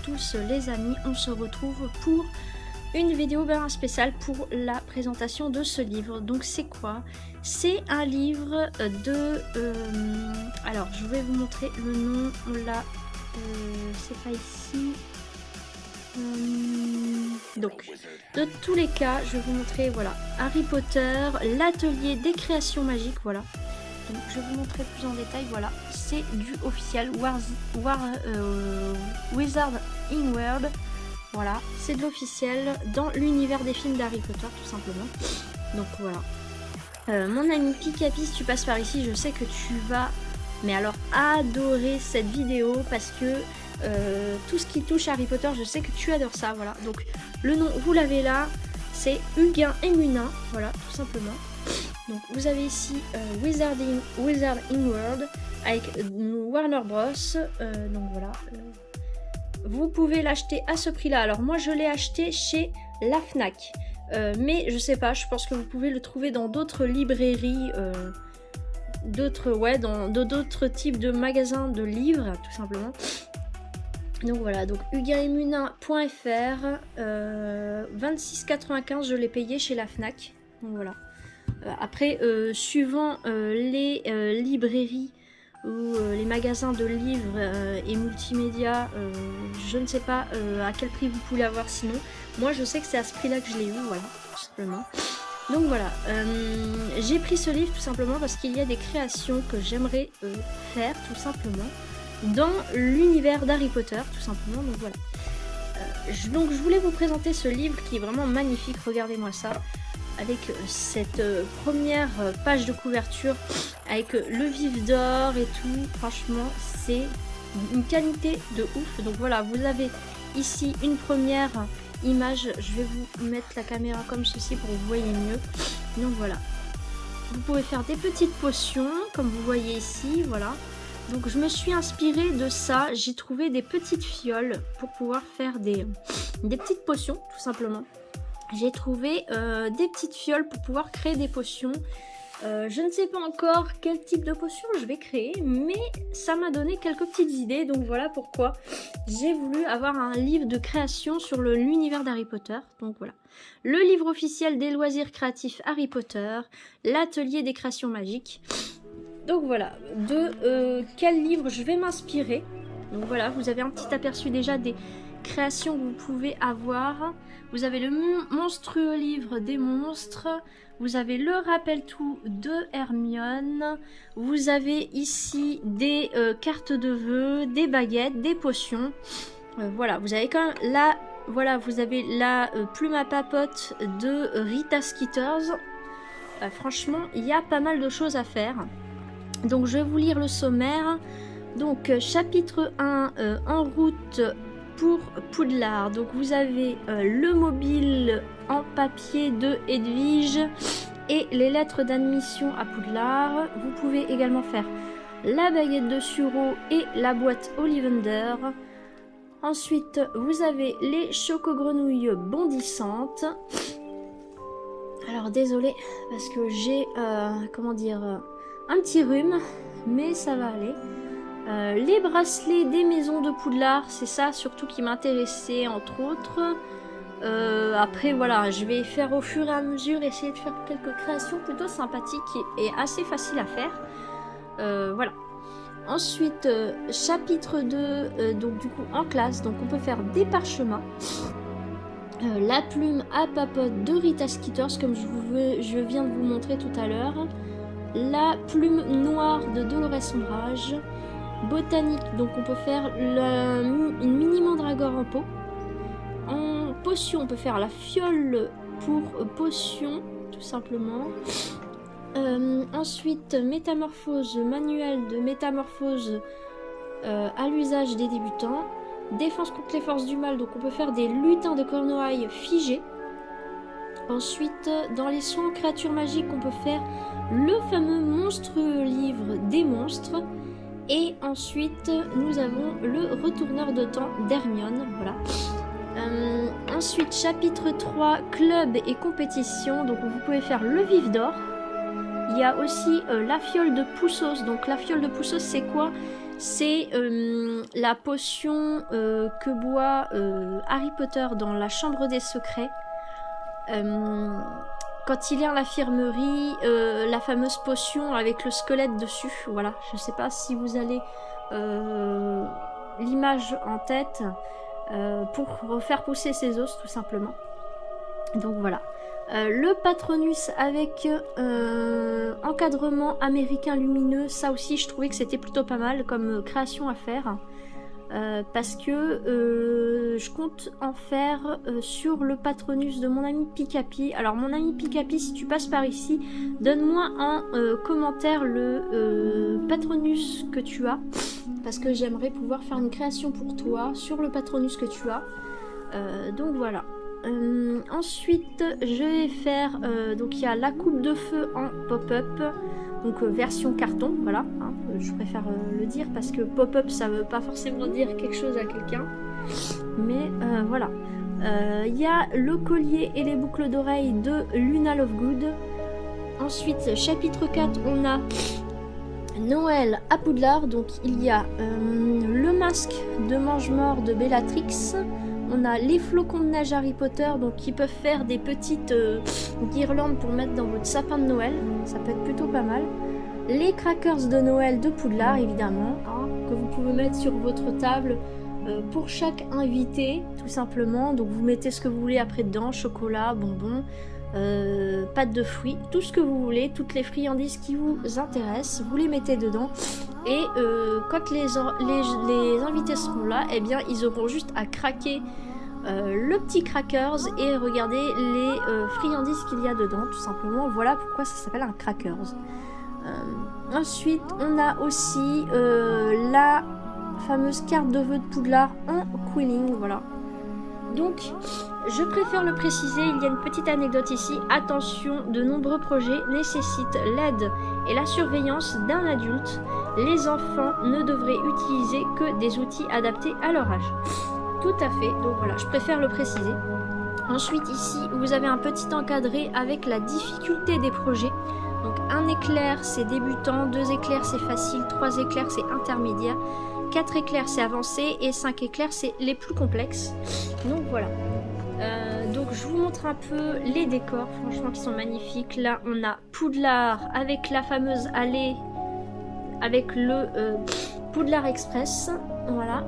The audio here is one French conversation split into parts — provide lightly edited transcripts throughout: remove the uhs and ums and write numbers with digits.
tous les amis, on se retrouve pour une vidéo bien spéciale pour la présentation de ce livre. Donc c'est quoi? C'est un livre de... alors je vais vous montrer le nom, on l'a... c'est pas ici... donc, de tous les cas, je vais vous montrer, voilà, Harry Potter, l'atelier des créations magiques, voilà. Donc, je vais vous montrer plus en détail, voilà. C'est du officiel Wizarding World. Voilà, c'est de l'officiel dans l'univers des films d'Harry Potter, tout simplement. Donc, voilà. Mon ami Pikapi, si tu passes par ici, je sais que tu vas, mais alors, adorer cette vidéo parce que tout ce qui touche Harry Potter, je sais que tu adores ça, voilà. Donc, le nom, vous l'avez là, c'est Huguin et Munin, voilà, tout simplement. Donc vous avez ici Wizarding World avec Warner Bros. Donc voilà. Vous pouvez l'acheter à ce prix là. Alors moi je l'ai acheté chez la Fnac. Mais je sais pas, je pense que vous pouvez le trouver dans d'autres librairies. Dans d'autres types de magasins de livres, tout simplement. Donc voilà, donc huguinemunin.fr 26,95 je l'ai payé chez la Fnac. Donc voilà. Après, suivant les librairies ou les magasins de livres et multimédia, je ne sais pas à quel prix vous pouvez l'avoir sinon. Moi, je sais que c'est à ce prix-là que je l'ai eu, voilà, tout simplement. Donc voilà, j'ai pris ce livre tout simplement parce qu'il y a des créations que j'aimerais faire, tout simplement, dans l'univers d'Harry Potter, tout simplement. Donc voilà. Donc je voulais vous présenter ce livre qui est vraiment magnifique, regardez-moi ça. Avec cette première page de couverture avec le vif d'or et tout, franchement c'est une qualité de ouf. Donc voilà, vous avez ici une première image, je vais vous mettre la caméra comme ceci pour que vous voyez mieux. Donc voilà, vous pouvez faire des petites potions comme vous voyez ici, voilà. Donc je me suis inspirée de ça, j'ai trouvé des petites fioles pour pouvoir faire des petites potions tout simplement. J'ai trouvé des petites fioles pour pouvoir créer des potions. Je ne sais pas encore quel type de potion je vais créer, mais ça m'a donné quelques petites idées. Donc voilà pourquoi j'ai voulu avoir un livre de création sur l'univers d'Harry Potter. Donc voilà, le livre officiel des loisirs créatifs Harry Potter, l'atelier des créations magiques. Donc voilà, de quel livre je vais m'inspirer. Donc voilà, vous avez un petit aperçu déjà des créations que vous pouvez avoir. Vous avez le monstrueux livre des monstres, vous avez le rappel-tout de Hermione, vous avez ici des cartes de vœux, des baguettes, des potions. Voilà, vous avez quand même là, voilà, vous avez la plume à papote de Rita Skeeters. Franchement, il y a pas mal de choses à faire. Donc je vais vous lire le sommaire. Donc chapitre 1, en route pour Poudlard. Donc vous avez le mobile en papier de Edwige et les lettres d'admission à Poudlard. Vous pouvez également faire la baguette de Suro et la boîte Ollivander. Ensuite vous avez les choco-grenouilles bondissantes. Alors désolé parce que j'ai comment dire un petit rhume, mais ça va aller. Les bracelets des maisons de Poudlard, c'est ça surtout qui m'intéressait entre autres. Après voilà, je vais faire au fur et à mesure, essayer de faire quelques créations plutôt sympathiques et assez faciles à faire. Voilà. Ensuite, chapitre 2, donc du coup en classe, donc on peut faire des parchemins. La plume à papote de Rita Skeeters, comme je viens de vous montrer tout à l'heure. La plume noire de Dolores Sombrage. Botanique, donc on peut faire une mini mandragore en pot. En potion, on peut faire la fiole pour potion, tout simplement. Ensuite, métamorphose, manuel de métamorphose à l'usage des débutants. Défense contre les forces du mal, donc on peut faire des lutins de Cornouailles figés. Ensuite, dans les soins créatures magiques, on peut faire le fameux monstrueux livre des monstres. Et ensuite, nous avons le retourneur de temps d'Hermione. Voilà. Ensuite, chapitre 3, club et compétition. Donc, vous pouvez faire le vif d'or. Il y a aussi la fiole de Poussos. Donc, la fiole de Poussos, c'est quoi? C'est la potion que boit Harry Potter dans la chambre des secrets. Quand il est à l'infirmerie, la fameuse potion avec le squelette dessus. Voilà, je ne sais pas si vous allez l'image en tête pour refaire pousser ses os tout simplement. Donc voilà. Le Patronus avec encadrement américain lumineux, ça aussi je trouvais que c'était plutôt pas mal comme création à faire. Parce que je compte en faire sur le Patronus de mon ami Pikapi. Alors mon ami Pikapi, si tu passes par ici, donne-moi en commentaire le Patronus que tu as, parce que j'aimerais pouvoir faire une création pour toi sur le Patronus que tu as. Donc voilà. Ensuite je vais faire donc il y a la coupe de feu en pop-up, donc version carton, voilà, hein, je préfère le dire parce que pop-up ça veut pas forcément dire quelque chose à quelqu'un, mais voilà. Il y a le collier et les boucles d'oreilles de Luna Lovegood. Ensuite chapitre 4, on a Noël à Poudlard, donc il y a le masque de mange-mort de Bellatrix. On a les flocons de neige Harry Potter, donc qui peuvent faire des petites guirlandes pour mettre dans votre sapin de Noël. Ça peut être plutôt pas mal. Les crackers de Noël de Poudlard, évidemment, hein, que vous pouvez mettre sur votre table pour chaque invité, tout simplement. Donc vous mettez ce que vous voulez après dedans, chocolat, bonbons, pâte de fruits, tout ce que vous voulez, toutes les friandises qui vous intéressent, vous les mettez dedans. Et quand les invités seront là, eh bien ils auront juste à craquer le petit crackers et regarder les friandises qu'il y a dedans, tout simplement. Voilà pourquoi ça s'appelle un crackers. Ensuite, on a aussi la fameuse carte de vœux de Poudlard en quilling, voilà. Donc, je préfère le préciser, il y a une petite anecdote ici. Attention, de nombreux projets nécessitent l'aide et la surveillance d'un adulte. Les enfants ne devraient utiliser que des outils adaptés à leur âge. Tout à fait, donc voilà, je préfère le préciser. Ensuite, ici, vous avez un petit encadré avec la difficulté des projets. Donc, un éclair, c'est débutant, 2 éclairs, c'est facile, 3 éclairs, c'est intermédiaire, 4 éclairs, c'est avancé, et 5 éclairs, c'est les plus complexes. Donc, voilà. Donc je vous montre un peu les décors, franchement qui sont magnifiques. Là on a Poudlard avec la fameuse allée, avec le Poudlard Express, voilà.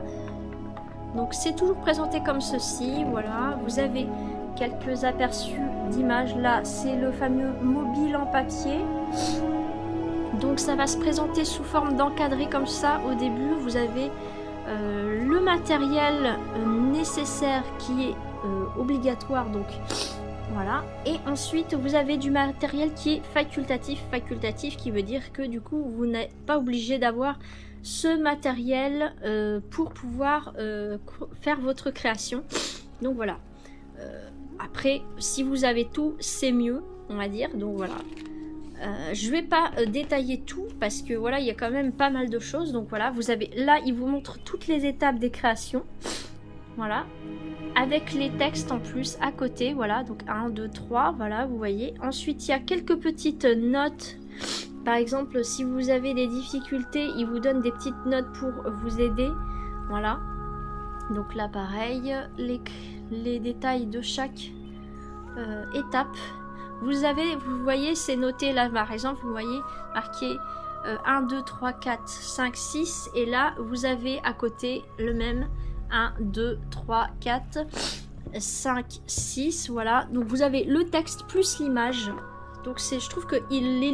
Donc c'est toujours présenté comme ceci, voilà. Vous avez quelques aperçus d'images, là c'est le fameux mobile en papier. Donc ça va se présenter sous forme d'encadré comme ça au début. Vous avez le matériel nécessaire qui est obligatoire, donc voilà, et ensuite vous avez du matériel qui est facultatif qui veut dire que du coup vous n'êtes pas obligé d'avoir ce matériel pour pouvoir faire votre création. Donc voilà, après si vous avez tout c'est mieux, on va dire. Donc voilà, je vais pas détailler tout parce que voilà, il y a quand même pas mal de choses. Donc voilà, vous avez là, il vous montre toutes les étapes des créations, voilà, avec les textes en plus à côté, voilà, donc 1, 2, 3, voilà, vous voyez. Ensuite, il y a quelques petites notes. Par exemple, si vous avez des difficultés, il vous donne des petites notes pour vous aider, voilà. Donc là, pareil, les détails de chaque étape. Vous voyez, c'est noté là, par exemple, vous voyez, marqué 1, 2, 3, 4, 5, 6, et là, vous avez à côté le même 1, 2, 3, 4, 5, 6, voilà. Donc vous avez le texte plus l'image. Donc je trouve que le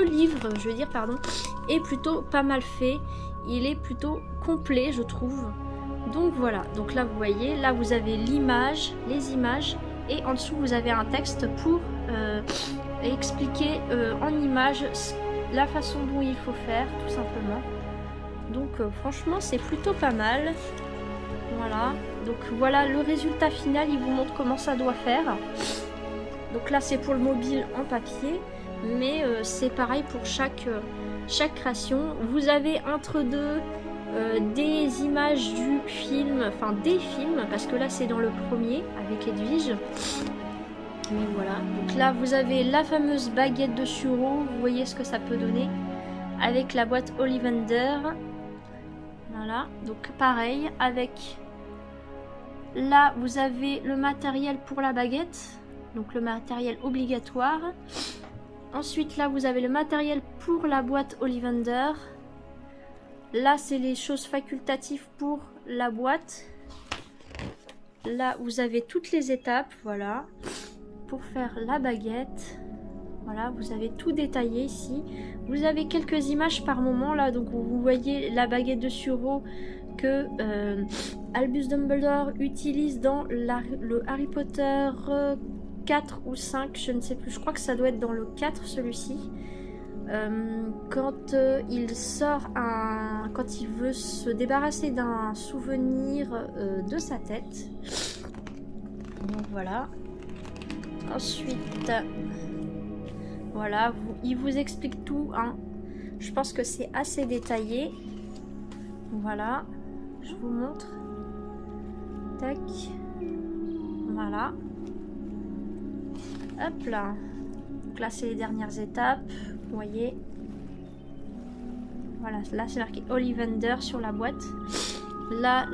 livre, je veux dire, pardon, est plutôt pas mal fait. Il est plutôt complet, je trouve. Donc voilà, donc là vous voyez, là vous avez l'image, les images, et en dessous vous avez un texte pour expliquer en images la façon dont il faut faire, tout simplement. Donc franchement c'est plutôt pas mal. Voilà, donc voilà le résultat final, il vous montre comment ça doit faire. Donc là c'est pour le mobile en papier, mais c'est pareil pour chaque création. Vous avez entre deux des images du film, enfin des films, parce que là c'est dans le premier avec Edwige. Mais voilà, donc là vous avez la fameuse baguette de sureau, vous voyez ce que ça peut donner avec la boîte Ollivander. Voilà, donc pareil, avec... Là, vous avez le matériel pour la baguette, donc le matériel obligatoire. Ensuite, là, vous avez le matériel pour la boîte Ollivander. Là, c'est les choses facultatives pour la boîte. Là, vous avez toutes les étapes, voilà, pour faire la baguette. Voilà, vous avez tout détaillé ici. Vous avez quelques images par moment, là, donc vous voyez la baguette de Suro que Albus Dumbledore utilise dans le Harry Potter 4 ou 5, je ne sais plus, je crois que ça doit être dans le 4 celui-ci. Quand il sort quand il veut se débarrasser d'un souvenir de sa tête. Donc voilà. Ensuite, voilà, il vous explique tout, hein. Je pense que c'est assez détaillé. Voilà, je vous montre. Tac. Voilà. Hop là. Donc là, c'est les dernières étapes. Vous voyez. Voilà, là, c'est marqué Ollivander sur la boîte. Là,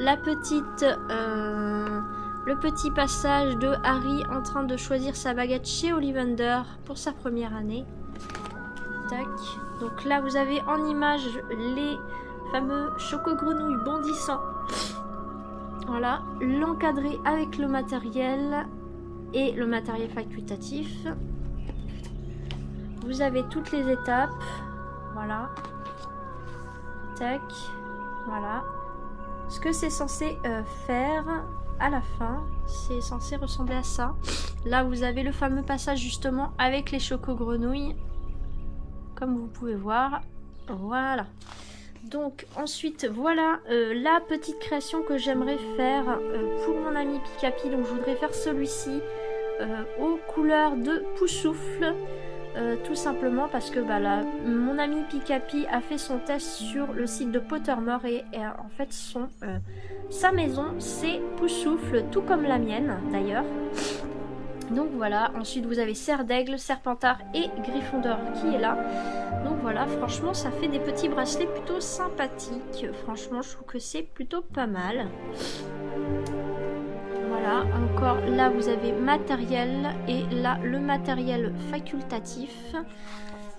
le petit passage de Harry en train de choisir sa baguette chez Ollivander pour sa première année. Tac. Donc là, vous avez en image les fameux choco-grenouilles bondissants. Voilà, l'encadrer avec le matériel et le matériel facultatif. Vous avez toutes les étapes. Voilà. Tac. Voilà. Ce que c'est censé faire à la fin, c'est censé ressembler à ça. Là, vous avez le fameux passage justement avec les choco-grenouilles. Comme vous pouvez voir. Voilà. Donc ensuite, voilà la petite création que j'aimerais faire pour mon ami Picapi. Donc je voudrais faire celui-ci aux couleurs de Poussoufle. Tout simplement parce que bah, là, mon ami Picapi a fait son test sur le site de Pottermore et en fait sa maison c'est Poussoufle, tout comme la mienne d'ailleurs. Donc voilà, ensuite vous avez Serre d'Aigle, Serpentard et Gryffondor qui est là. Donc voilà, franchement ça fait des petits bracelets plutôt sympathiques. Franchement je trouve que c'est plutôt pas mal. Voilà, encore là vous avez matériel et là le matériel facultatif.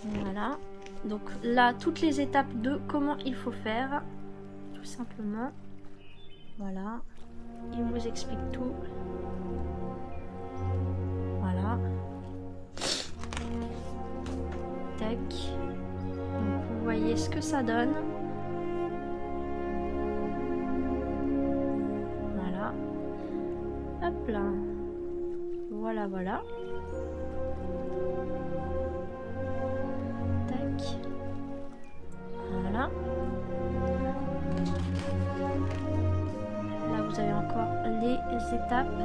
Voilà, donc là toutes les étapes de comment il faut faire, tout simplement. Voilà, il vous explique tout. Voilà. Tac. Donc vous voyez ce que ça donne. Voilà. Hop là. Voilà, voilà. Tac. Voilà. Là vous avez encore les étapes.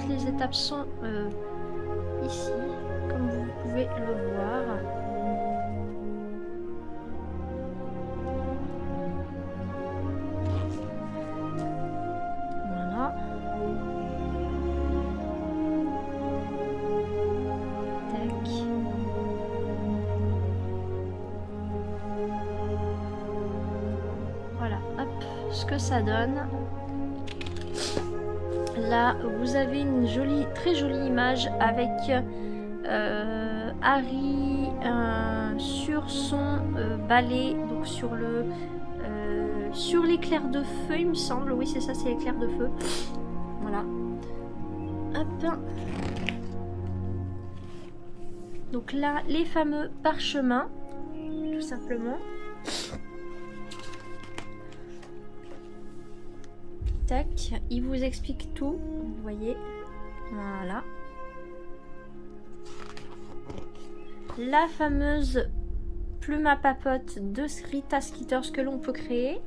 Les étapes sont ici, comme vous pouvez le voir. Voilà. Tac. Voilà, hop, ce que ça donne. Là, vous avez une jolie, très jolie image avec Harry sur son balai, donc sur l'éclair de feu, il me semble. Oui, c'est ça, c'est l'éclair de feu. Voilà. Hop. Donc là, les fameux parchemins, tout simplement. Tac, il vous explique tout, vous voyez, voilà. La fameuse plume à papote de Rita Skeeters que l'on peut créer,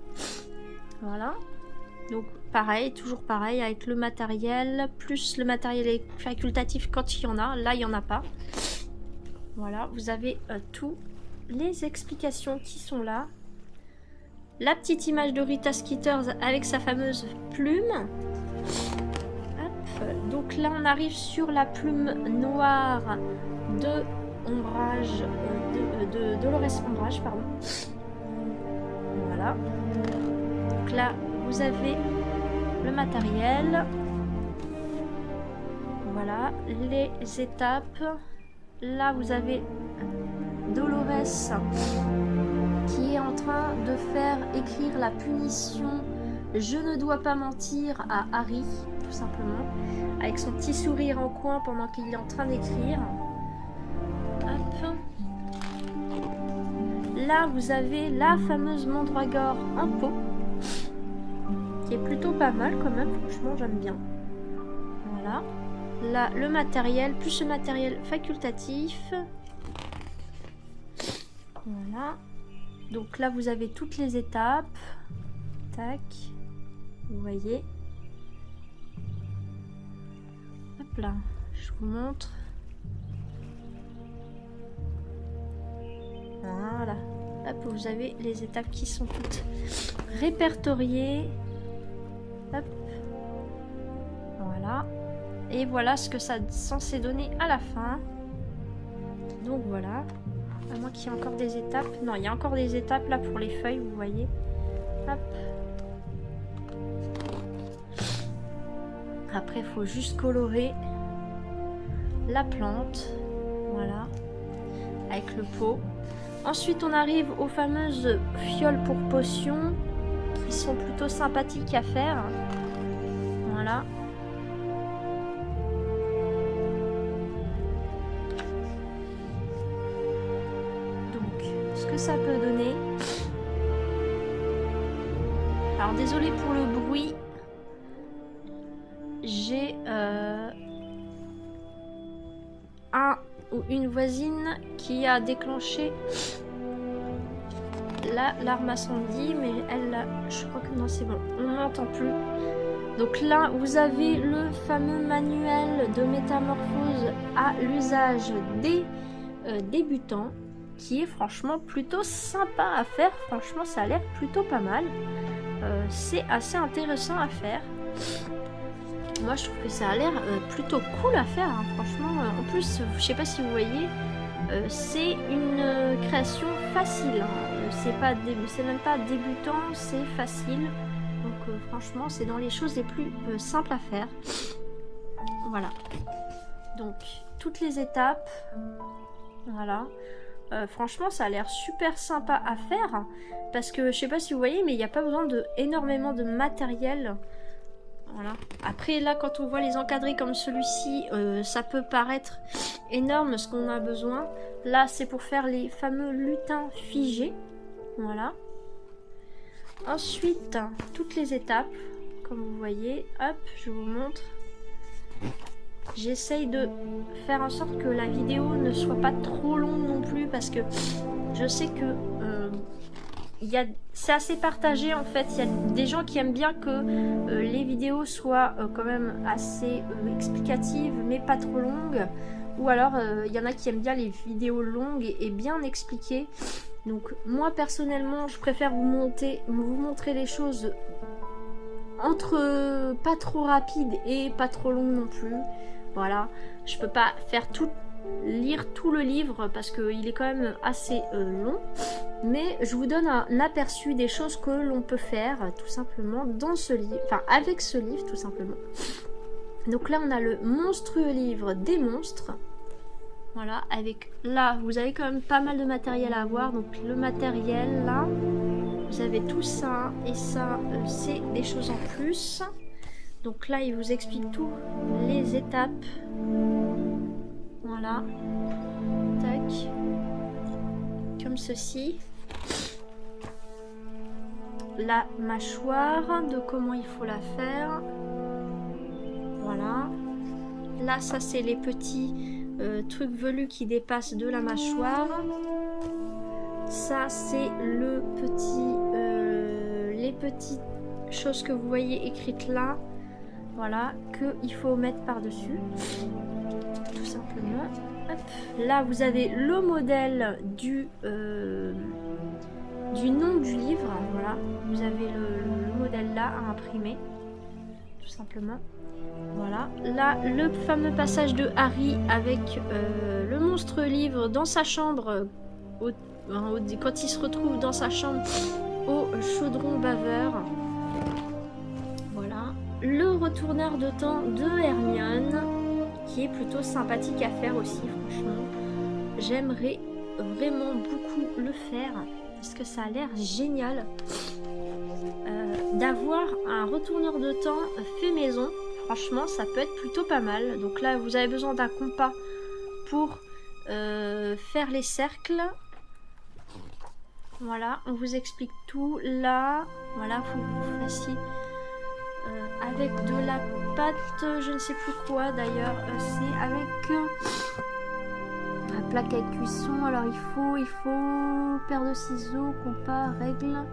voilà. Donc pareil, toujours pareil, avec le matériel, plus le matériel facultatif quand il y en a, là il n'y en a pas. Voilà, vous avez toutes les explications qui sont là. La petite image de Rita Skeeters avec sa fameuse plume. Donc là, on arrive sur la plume noire de Ombrage, de Dolores Ombrage, pardon. Voilà. Donc là, vous avez le matériel. Voilà, les étapes. Là, vous avez Dolores qui est en train de faire écrire la punition « Je ne dois pas mentir » à Harry, tout simplement, avec son petit sourire en coin pendant qu'il est en train d'écrire. Hop. Là, vous avez la fameuse mandragore en pot, qui est plutôt pas mal quand même, franchement, j'aime bien. Voilà. Là, le matériel, plus le matériel facultatif. Voilà. Donc là, vous avez toutes les étapes. Tac. Vous voyez. Hop là. Je vous montre. Voilà. Hop, vous avez les étapes qui sont toutes répertoriées. Hop. Voilà. Et voilà ce que ça est censé donner à la fin. Donc voilà. À moins qu'il y ait encore des étapes. Non, il y a encore des étapes là pour les feuilles, vous voyez. Hop. Après, il faut juste colorer la plante. Voilà. Avec le pot. Ensuite, on arrive aux fameuses fioles pour potions qui sont plutôt sympathiques à faire. Voilà. Que ça peut donner. Alors désolé pour le bruit, j'ai un ou une voisine qui a déclenché l'alarme incendie, mais elle, je crois que non, c'est bon, on n'entend plus. Donc là, vous avez le fameux manuel de métamorphose à l'usage des débutants, qui est franchement plutôt sympa à faire. Franchement, ça a l'air plutôt pas mal. C'est assez intéressant à faire. Moi, je trouve que ça a l'air plutôt cool à faire, hein. Franchement, en plus, je sais pas si vous voyez, c'est une création facile, hein. C'est même pas débutant, c'est facile. Donc, franchement, c'est dans les choses les plus simples à faire. Voilà. Donc, toutes les étapes. Voilà. Franchement, ça a l'air super sympa à faire parce que je sais pas si vous voyez, mais il n'y a pas besoin de énormément de matériel. Voilà. Après, là, quand on voit les encadrés comme celui-ci, ça peut paraître énorme ce qu'on a besoin. Là, c'est pour faire les fameux lutins figés. Voilà. Ensuite, toutes les étapes, comme vous voyez. Hop, je vous montre. J'essaye de faire en sorte que la vidéo ne soit pas trop longue non plus parce que je sais que c'est assez partagé en fait. Il y a des gens qui aiment bien que les vidéos soient quand même assez explicatives mais pas trop longues. Ou alors il y en a qui aiment bien les vidéos longues et bien expliquées. Donc moi personnellement je préfère vous montrer les choses entre pas trop rapide et pas trop long non plus. Voilà, je peux pas faire lire tout le livre parce qu'il est quand même assez long, mais je vous donne un aperçu des choses que l'on peut faire tout simplement dans ce livre, enfin avec ce livre tout simplement. Donc là on a le monstrueux livre des monstres. Voilà, avec là vous avez quand même pas mal de matériel à avoir. Donc le matériel là, vous avez tout ça et ça c'est des choses en plus. Donc là il vous explique tout les étapes. Voilà, tac, comme ceci. La mâchoire, de comment il faut la faire. Voilà. Là ça c'est les petits trucs velus qui dépassent de la mâchoire. Ça c'est le petit, les petites choses que vous voyez écrites là. Voilà, qu'il faut mettre par-dessus. Tout simplement. Hop. Là, vous avez le modèle du nom du livre. Voilà, vous avez le modèle là à imprimer. Tout simplement. Voilà, là le fameux passage de Harry avec le monstre livre dans sa chambre, quand il se retrouve dans sa chambre au chaudron baveur. Voilà, le retourneur de temps de Hermione, qui est plutôt sympathique à faire aussi, franchement. J'aimerais vraiment beaucoup le faire, parce que ça a l'air génial d'avoir un retourneur de temps fait maison. Franchement, ça peut être plutôt pas mal. Donc là, vous avez besoin d'un compas pour faire les cercles. Voilà, on vous explique tout. Là, voilà, faut que vous fassiez avec de la pâte, je ne sais plus quoi d'ailleurs. C'est avec un plaque à cuisson. Alors il faut paire de ciseaux, compas, règle.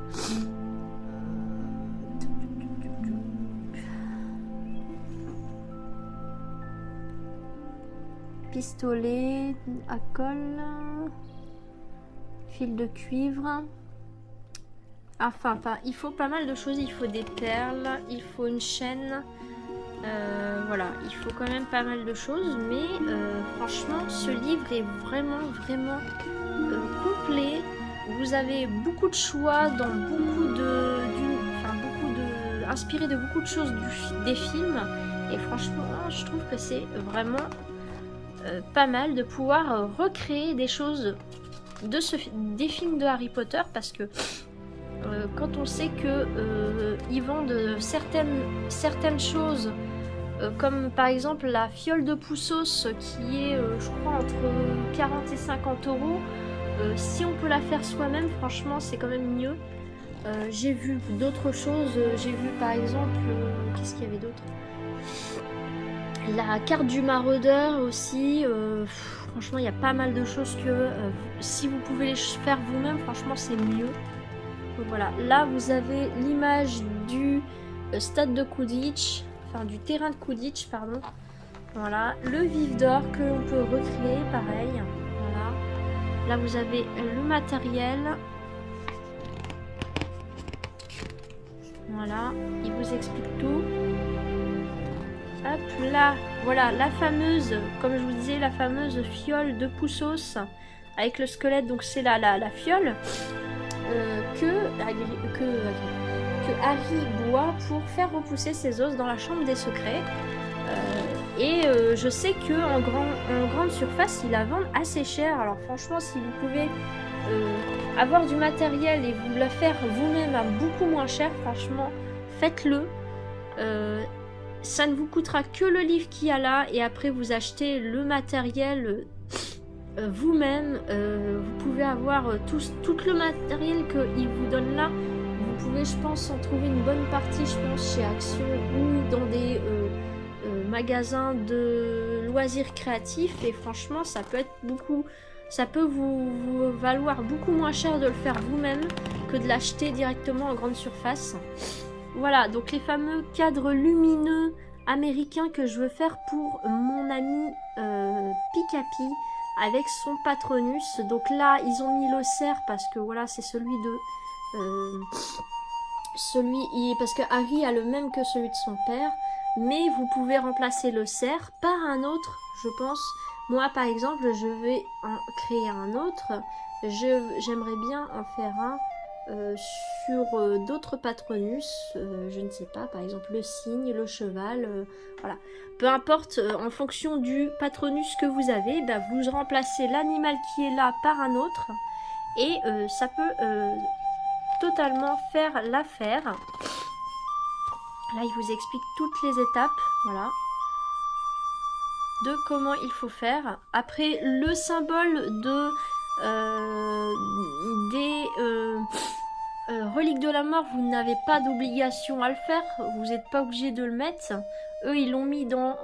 Pistolet à colle, fil de cuivre, enfin pas, il faut pas mal de choses, il faut des perles, il faut une chaîne, voilà, il faut quand même pas mal de choses, mais franchement ce livre est vraiment complet. Vous avez beaucoup de choix dans inspiré de beaucoup de choses des films, et franchement je trouve que c'est vraiment pas mal de pouvoir recréer des choses des films de Harry Potter, parce que quand on sait que ils vendent certaines choses comme par exemple la fiole de Poussos qui est je crois entre 40 et 50 euros, si on peut la faire soi-même, franchement c'est quand même mieux. J'ai vu d'autres choses, j'ai vu par exemple qu'est-ce qu'il y avait d'autre, la carte du maraudeur aussi, franchement il y a pas mal de choses que si vous pouvez les faire vous-même, franchement c'est mieux. Donc voilà, là vous avez l'image du stade de Quidditch, enfin du terrain de Quidditch pardon. Voilà, le vif d'or que l'on peut recréer pareil. Voilà, là vous avez le matériel. Voilà, il vous explique tout. Hop là, voilà la fameuse, comme je vous disais, la fameuse fiole de Poussos avec le squelette, donc c'est la fiole que Harry boit pour faire repousser ses os dans la chambre des secrets. Je sais que en grande surface, ils la vendent assez cher. Alors franchement, si vous pouvez avoir du matériel et vous la faire vous-même à beaucoup moins cher, franchement, faites-le. Ça ne vous coûtera que le livre qu'il y a là, et après vous achetez le matériel vous-même. Vous pouvez avoir tout le matériel qu'il vous donne là. Vous pouvez, je pense, en trouver une bonne partie, je pense, chez Action ou dans des magasins de loisirs créatifs. Et franchement, ça peut être ça peut vous valoir beaucoup moins cher de le faire vous-même que de l'acheter directement en grande surface. Voilà, donc les fameux cadres lumineux américains que je veux faire pour mon ami Picapi avec son Patronus. Donc là, ils ont mis le cerf parce que voilà, c'est celui de... parce que Harry a le même que celui de son père. Mais vous pouvez remplacer le cerf par un autre, je pense. Moi, par exemple, je vais en créer un autre. J'aimerais bien en faire un sur d'autres Patronus, je ne sais pas, par exemple le cygne, le cheval, voilà. Peu importe, en fonction du Patronus que vous avez, bah, vous remplacez l'animal qui est là par un autre, et ça peut totalement faire l'affaire. Là, il vous explique toutes les étapes, voilà, de comment il faut faire. Après, le symbole de des reliques de la mort, vous n'avez pas d'obligation à le faire, vous n'êtes pas obligé de le mettre. Eux, ils l'ont mis dans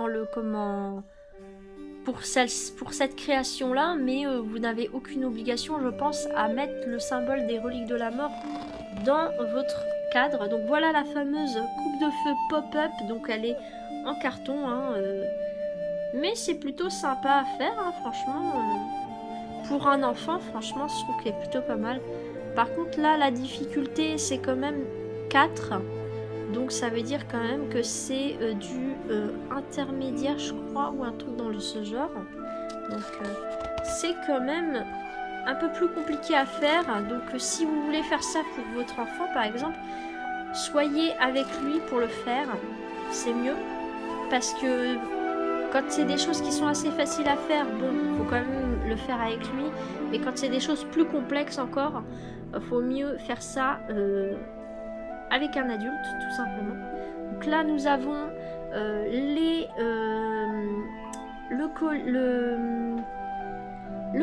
le comment pour cette création là, mais vous n'avez aucune obligation, je pense, à mettre le symbole des reliques de la mort dans votre cadre. Donc voilà la fameuse coupe de feu pop-up, donc elle est en carton, hein, mais c'est plutôt sympa à faire, hein, franchement. Pour un enfant, franchement, je trouve qu'elle est plutôt pas mal. Par contre, là, la difficulté, c'est quand même 4. Donc ça veut dire quand même que c'est du intermédiaire, je crois, ou un truc dans ce genre. Donc c'est quand même un peu plus compliqué à faire. Donc si vous voulez faire ça pour votre enfant par exemple, soyez avec lui pour le faire, c'est mieux. Parce que quand c'est des choses qui sont assez faciles à faire, bon, il faut quand même le faire avec lui. Mais quand c'est des choses plus complexes encore, faut mieux faire ça avec un adulte, tout simplement. Donc là, nous avons le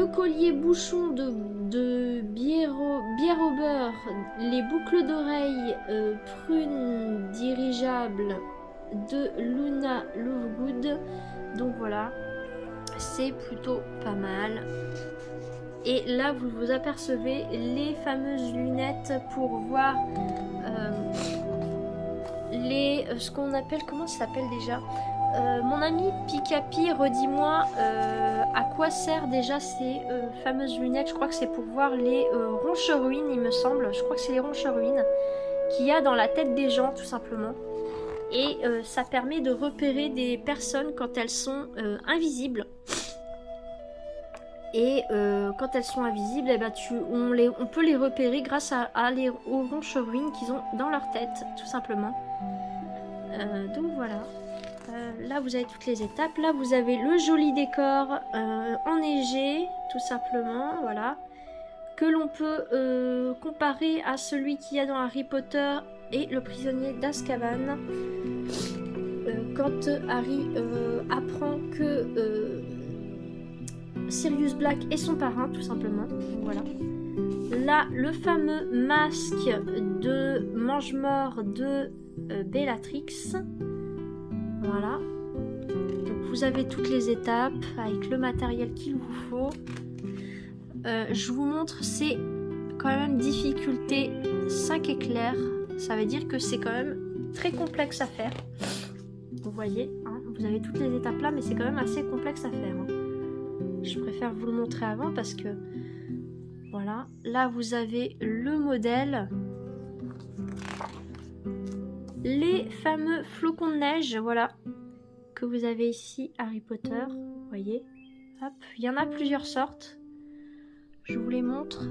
collier bouchon de bière au beurre, les boucles d'oreilles prunes dirigeables de Luna Lovegood. Donc voilà, c'est plutôt pas mal. Et là vous vous apercevez les fameuses lunettes pour voir ce qu'on appelle, comment ça s'appelle déjà, mon ami Pikapi, redis-moi à quoi sert déjà ces fameuses lunettes. Je crois que c'est pour voir les ronches-ruines, il me semble. Je crois que c'est les ronches-ruines qu'il y a dans la tête des gens, tout simplement. Et ça permet de repérer des personnes quand elles sont invisibles. Et quand elles sont invisibles, eh ben on peut les repérer grâce aux ronches-ruines qu'ils ont dans leur tête, tout simplement. Donc voilà. Là vous avez toutes les étapes. Là vous avez le joli décor enneigé, tout simplement, voilà, que l'on peut comparer à celui qu'il y a dans Harry Potter et le prisonnier d'Azkaban. Quand Harry apprend que Sirius Black est son parrain, tout simplement. Voilà. Là, le fameux masque de mange-mort de Bellatrix. Voilà. Donc vous avez toutes les étapes avec le matériel qu'il vous faut. Je vous montre, c'est quand même difficulté 5 éclairs. Ça veut dire que c'est quand même très complexe à faire. Vous voyez, hein, vous avez toutes les étapes là, mais c'est quand même assez complexe à faire. Hein. Je préfère vous le montrer avant parce que voilà, là vous avez le modèle, les fameux flocons de neige, voilà, que vous avez ici, Harry Potter, vous voyez, hop, il y en a plusieurs sortes, je vous les montre,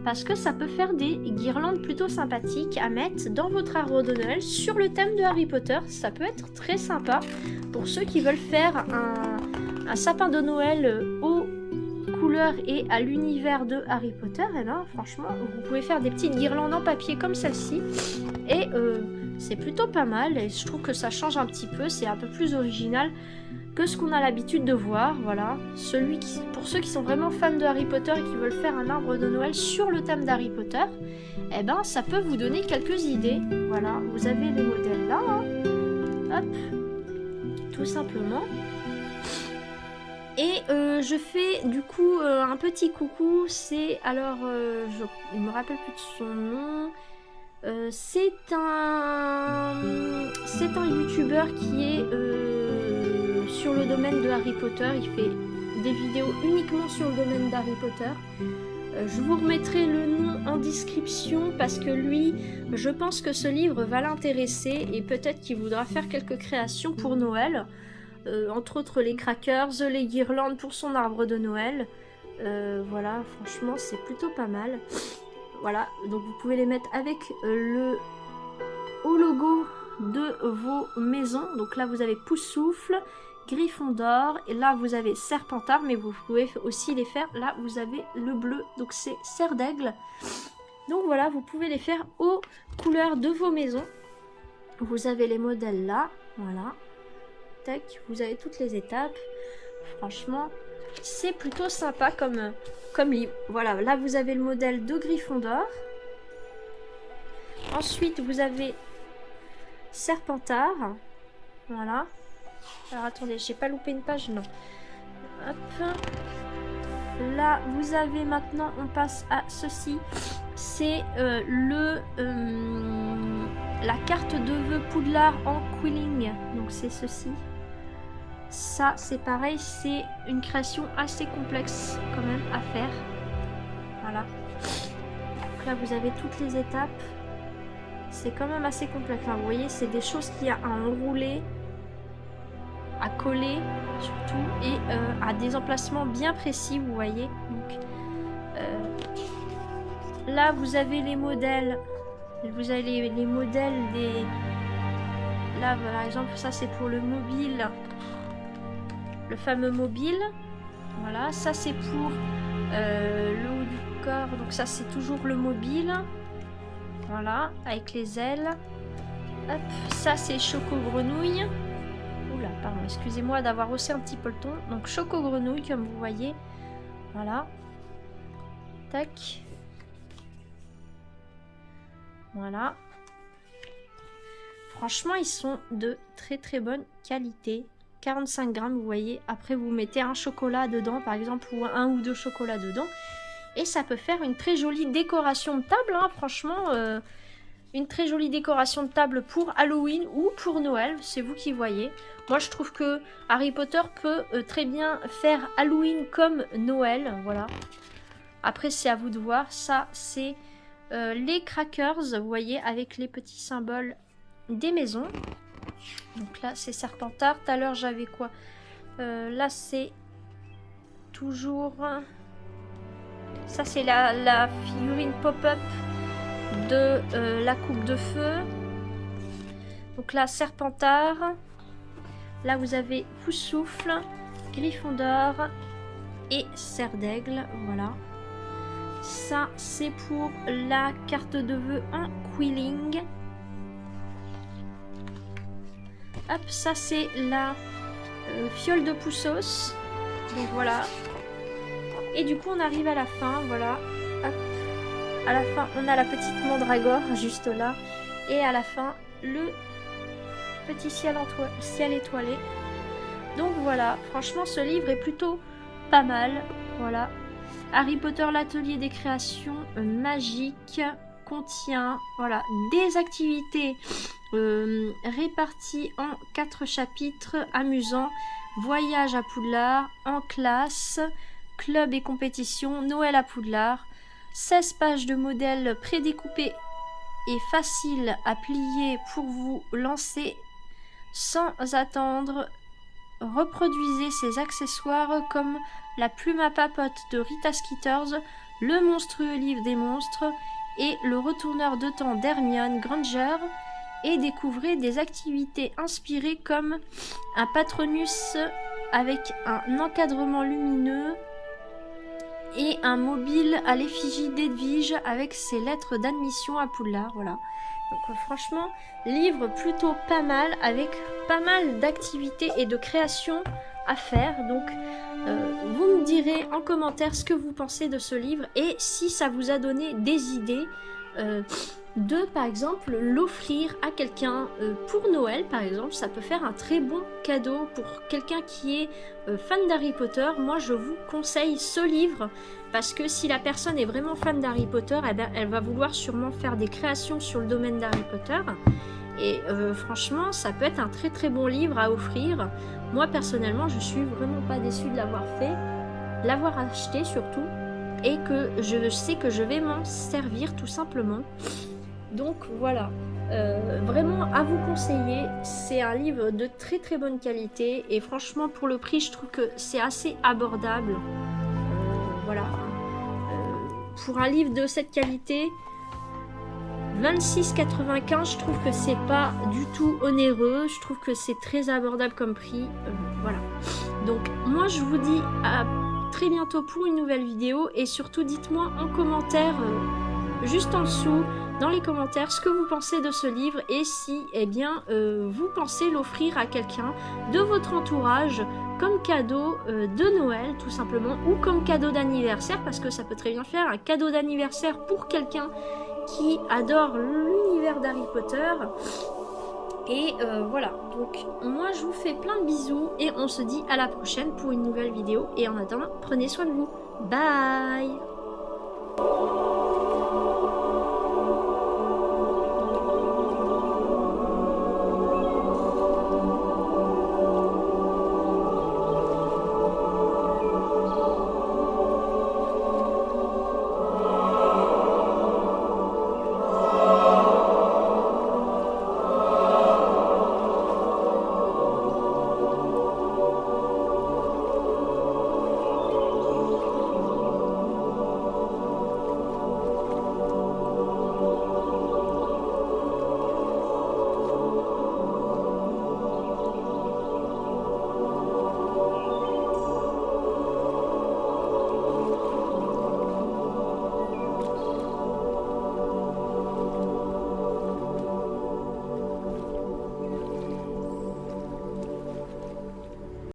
parce que ça peut faire des guirlandes plutôt sympathiques à mettre dans votre arbre de Noël sur le thème de Harry Potter. Ça peut être très sympa pour ceux qui veulent faire un sapin de Noël aux couleurs et à l'univers de Harry Potter. Et ben franchement, vous pouvez faire des petites guirlandes en papier comme celle-ci. Et c'est plutôt pas mal. Et je trouve que ça change un petit peu. C'est un peu plus original que ce qu'on a l'habitude de voir. Voilà. Pour ceux qui sont vraiment fans de Harry Potter et qui veulent faire un arbre de Noël sur le thème d'Harry Potter, eh ben ça peut vous donner quelques idées. Voilà. Vous avez les modèles là. Hein. Hop. Tout simplement. Et je fais du coup un petit coucou, c'est alors, il me rappelle plus de son nom, c'est un youtubeur qui est sur le domaine de Harry Potter, il fait des vidéos uniquement sur le domaine d'Harry Potter. Je vous remettrai le nom en description parce que lui, je pense que ce livre va l'intéresser et peut-être qu'il voudra faire quelques créations pour Noël. Entre autres les crackers, les guirlandes pour son arbre de Noël. Voilà, franchement c'est plutôt pas mal. Voilà, donc vous pouvez les mettre avec au logo de vos maisons. Donc là vous avez Poussoufle, Gryffondor, et là vous avez Serpentard, mais vous pouvez aussi les faire, là vous avez le bleu, donc c'est Serre d'Aigle. Donc voilà, vous pouvez les faire aux couleurs de vos maisons. Vous avez les modèles là, voilà. Tac, vous avez toutes les étapes. Franchement, c'est plutôt sympa comme livre. Voilà, là vous avez le modèle de Gryffondor. Ensuite, vous avez Serpentard. Voilà. Alors attendez, j'ai pas loupé une page, non. Hop. Là, vous avez maintenant, on passe à ceci. C'est la carte de vœux Poudlard en Quilling. Donc c'est ceci. Ça, c'est pareil, c'est une création assez complexe quand même à faire. Voilà. Donc là, vous avez toutes les étapes. c'est quand même assez complexe. Enfin, vous voyez, c'est des choses qu'il y a à enrouler, à coller surtout, et à des emplacements bien précis, vous voyez. Donc, là, vous avez les modèles. Vous avez les modèles des... Là, par exemple, ça c'est pour le mobile. Le fameux mobile. Voilà, ça c'est pour le haut du corps. Donc ça c'est toujours le mobile. Voilà, avec les ailes. Hop, ça c'est Choco Grenouille. Oula, pardon, excusez-moi d'avoir haussé un petit peu le ton. Donc Choco Grenouille, comme vous voyez. Voilà. Tac. Voilà. Franchement, ils sont de très très bonne qualité. 45 grammes, vous voyez. Après, vous mettez un chocolat dedans, par exemple, ou un ou deux chocolats dedans. Et ça peut faire une très jolie décoration de table, hein, franchement. Une très jolie décoration de table pour Halloween ou pour Noël, c'est vous qui voyez. Moi, je trouve que Harry Potter peut très bien faire Halloween comme Noël, voilà. Après, c'est à vous de voir. Ça, c'est les crackers, vous voyez, avec les petits symboles des maisons. Donc là, c'est Serpentard. Tout à l'heure, j'avais quoi? Là, c'est toujours... Ça, c'est la figurine pop-up de la coupe de feu. Donc là, Serpentard. Là, vous avez Poussoufle, Gryffondor et Serre d'Aigle. Voilà. Ça, c'est pour la carte de vœux en quilling. Hop, ça, c'est la fiole de Poussos. Donc voilà. Et du coup, on arrive à la fin. Voilà. Hop. À la fin, on a la petite mandragore juste là. Et à la fin, le petit ciel étoilé. Donc voilà. Franchement, ce livre est plutôt pas mal. Voilà. Harry Potter, l'atelier des créations magiques contient voilà, des activités réparties en 4 chapitres amusants. Voyage à Poudlard, en classe, club et compétition, Noël à Poudlard. 16 pages de modèles prédécoupés et faciles à plier pour vous lancer sans attendre. Reproduisez ces accessoires comme la plume à papote de Rita Skeeters, le monstrueux livre des monstres et le retourneur de temps d'Hermione Granger, et découvrez des activités inspirées comme un Patronus avec un encadrement lumineux et un mobile à l'effigie d'Edwige avec ses lettres d'admission à Poudlard. Voilà. Donc franchement, livre plutôt pas mal, avec pas mal d'activités et de créations à faire. Donc vous me direz en commentaire ce que vous pensez de ce livre et si ça vous a donné des idées de, par exemple, l'offrir à quelqu'un pour Noël, par exemple. Ça peut faire un très bon cadeau pour quelqu'un qui est fan d'Harry Potter. Moi, je vous conseille ce livre parce que si la personne est vraiment fan d'Harry Potter, eh ben, elle va vouloir sûrement faire des créations sur le domaine d'Harry Potter. Et franchement, ça peut être un très très bon livre à offrir. Moi, personnellement, je suis vraiment pas déçue de l'avoir fait, de l'avoir acheté surtout, et que je sais que je vais m'en servir tout simplement. Donc voilà, vraiment à vous conseiller. C'est un livre de très très bonne qualité et franchement pour le prix je trouve que c'est assez abordable. Voilà, pour un livre de cette qualité, 26,95, je trouve que c'est pas du tout onéreux. Je trouve que c'est très abordable comme prix. Voilà, donc moi je vous dis à très bientôt pour une nouvelle vidéo et surtout dites-moi en commentaire juste en dessous dans les commentaires ce que vous pensez de ce livre et si eh bien vous pensez l'offrir à quelqu'un de votre entourage comme cadeau de Noël tout simplement, ou comme cadeau d'anniversaire, parce que ça peut très bien faire un cadeau d'anniversaire pour quelqu'un qui adore l'univers d'Harry Potter. Et voilà, donc moi je vous fais plein de bisous et on se dit à la prochaine pour une nouvelle vidéo, et en attendant prenez soin de vous, bye.